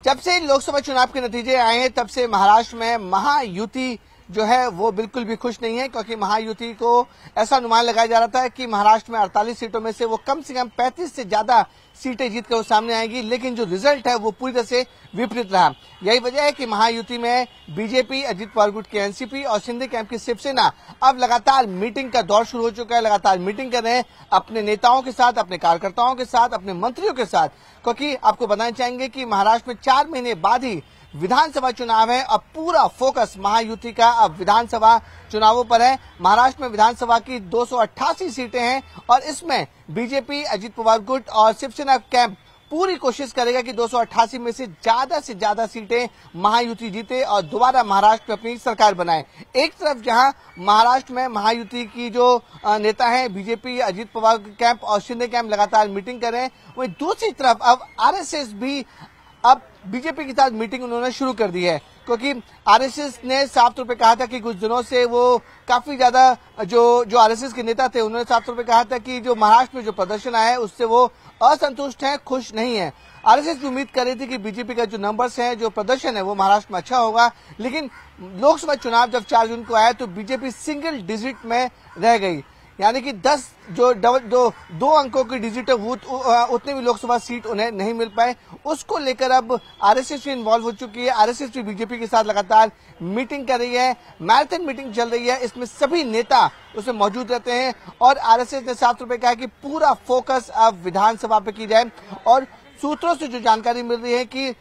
जब से लोकसभा चुनाव के नतीजे आए हैं तब से महाराष्ट्र में महायुति जो है वो बिल्कुल भी खुश नहीं है, क्योंकि महायुति को ऐसा अनुमान लगाया जा रहा था कि महाराष्ट्र में 48 सीटों में से वो कम 35 से ज्यादा सीटें जीतकर वो सामने आएंगी, लेकिन जो रिजल्ट है वो पूरी तरह से विपरीत रहा। यही वजह है कि महायुति में बीजेपी, अजित पवार गुट की एनसीपी और शिंदे कैंप की शिवसेना अब लगातार मीटिंग का दौर शुरू हो चुका है। लगातार मीटिंग कर रहे हैं अपने नेताओं के साथ, अपने कार्यकर्ताओं के साथ, अपने मंत्रियों के साथ, क्योंकि आपको बताना चाहेंगे कि महाराष्ट्र में 4 महीने बाद ही विधानसभा चुनाव है। अब पूरा फोकस महायुति का अब विधानसभा चुनावों पर है। महाराष्ट्र में विधानसभा की 288 सीटें हैं और इसमें बीजेपी, अजित पवार गुट और शिवसेना कैंप पूरी कोशिश करेगा कि 288 में से ज्यादा सीटें महायुति जीते और दोबारा महाराष्ट्र में अपनी सरकार बनाए। एक तरफ जहां महाराष्ट्र में महायुति की जो नेता हैं, बीजेपी, अजित पवार कैंप और शिंदे कैंप लगातार मीटिंग कर रहे हैं, वहीं दूसरी तरफ अब आरएसएस भी अब बीजेपी के साथ मीटिंग उन्होंने शुरू कर दी है, क्योंकि आरएसएस ने साफ तौर पे कहा था कि कुछ दिनों से वो काफी ज्यादा जो आरएसएस के नेता थे उन्होंने साफ तौर पे कहा था कि जो महाराष्ट्र में जो प्रदर्शन आया है उससे वो असंतुष्ट हैं, खुश नहीं है। आरएसएस की उम्मीद कर रही थी कि बीजेपी का जो नंबर्स है, जो प्रदर्शन है वो महाराष्ट्र में अच्छा होगा, लेकिन लोकसभा चुनाव जब 4 जून को आया तो बीजेपी सिंगल डिजिट में रह गई, यानी कि 10 जो दो अंकों की डिजिट है उतने भी लोकसभा सीट उन्हें नहीं मिल पाए। उसको लेकर अब आरएसएस भी इन्वॉल्व हो चुकी है। आरएसएस भी बीजेपी के साथ लगातार मीटिंग कर रही है, मैराथन मीटिंग चल रही है, इसमें सभी नेता उसमें मौजूद रहते हैं और आरएसएस ने साफ तौर पर कहा कि पूरा फोकस अब विधानसभा पे की जाए। और सूत्रों से जो जानकारी मिल रही है कि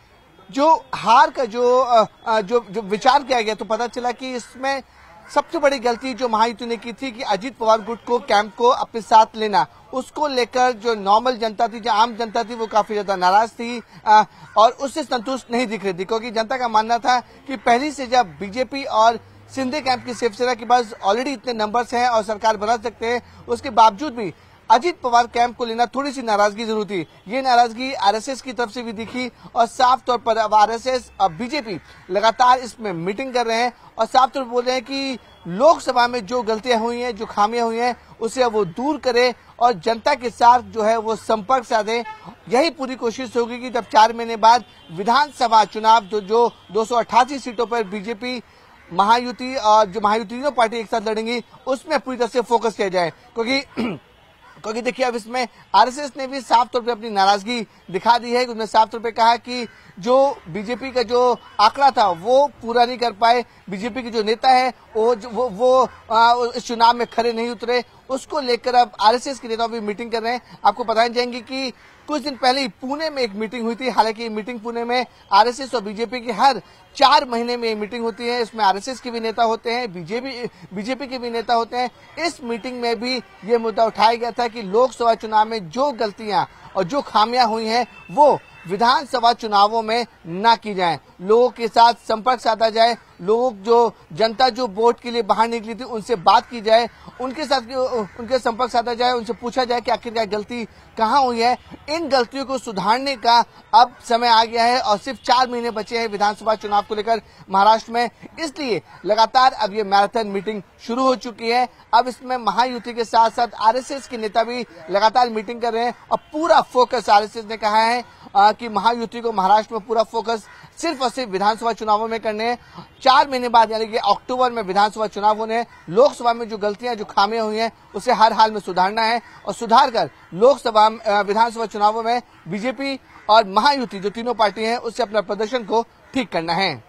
जो हार का जो विचार किया गया, तो पता चला कि इसमें सबसे बड़ी गलती जो महायुति ने की थी कि अजित पवार गुट को, कैंप को अपने साथ लेना, उसको लेकर जो नॉर्मल जनता थी, जो आम जनता थी, वो काफी ज्यादा नाराज थी और उससे संतुष्ट नहीं दिख रही थी, क्योंकि जनता का मानना था कि पहली से जब बीजेपी और शिंदे कैंप की शिवसेना के पास ऑलरेडी इतने नंबर्स हैं और सरकार बना सकते हैं, उसके बावजूद भी अजित पवार कैंप को लेना थोड़ी सी नाराजगी जरूर थी। ये नाराजगी आरएसएस की तरफ से भी दिखी और साफ तौर पर अब आरएसएस, अब बीजेपी लगातार इसमें मीटिंग कर रहे हैं और साफ तौर पर बोल रहे हैं कि लोकसभा में जो गलतियां हुई हैं, जो खामियां हुई हैं, उसे वो दूर करे और जनता के साथ जो है वो संपर्क साधे। यही पूरी कोशिश होगी कि जब 4 महीने बाद विधानसभा चुनाव जो 288 सीटों पर बीजेपी, महायुति और जो महायुति तीनों पार्टी एक साथ लड़ेंगी, उसमें पूरी तरह से फोकस किया जाए, क्योंकि देखिए अब इसमें आरएसएस ने भी साफ तौर पे अपनी नाराजगी दिखा दी है। उसने साफ तौर पे कहा कि जो बीजेपी का जो आंकड़ा था वो पूरा नहीं कर पाए, बीजेपी के जो नेता है वो इस चुनाव में खड़े नहीं उतरे, उसको लेकर अब आरएसएस के नेता भी मीटिंग कर रहे हैं। आपको बताना चाहेंगे कि कुछ दिन पहले ही पुणे में एक मीटिंग हुई थी। हालांकि ये मीटिंग पुणे में आरएसएस और बीजेपी की हर 4 महीने में ये मीटिंग होती है। इसमें आरएसएस के भी नेता होते हैं, बीजेपी के भी नेता होते हैं। इस मीटिंग में भी ये मुद्दा उठाया गया था कि लोकसभा चुनाव में जो गलतियां और जो खामियां हुई हैं वो विधानसभा चुनावों में ना की जाए, लोगों के साथ संपर्क साधा जाए, लोग जो जनता जो वोट के लिए बाहर निकली थी उनसे बात की जाए, उनके संपर्क साधा जाए, उनसे पूछा जाए कि आखिरकार गलती कहाँ हुई है। इन गलतियों को सुधारने का अब समय आ गया है और सिर्फ 4 महीने बचे हैं विधानसभा चुनाव को लेकर महाराष्ट्र में, इसलिए लगातार अब ये मैराथन मीटिंग शुरू हो चुकी है। अब इसमें महायुति के साथ साथ आरएसएस के नेता भी लगातार मीटिंग कर रहे हैं और पूरा फोकस आरएसएस ने कहा है कि महायुति को महाराष्ट्र में पूरा फोकस सिर्फ और सिर्फ विधानसभा चुनावों में करने हैं। 4 महीने बाद यानी कि अक्टूबर में विधानसभा चुनाव होने हैं। लोकसभा में जो गलतियां, जो खामियां हुई हैं उसे हर हाल में सुधारना है और सुधार कर लोकसभा विधानसभा चुनावों में बीजेपी और महायुति जो तीनों पार्टी हैं उससे अपना प्रदर्शन को ठीक करना है।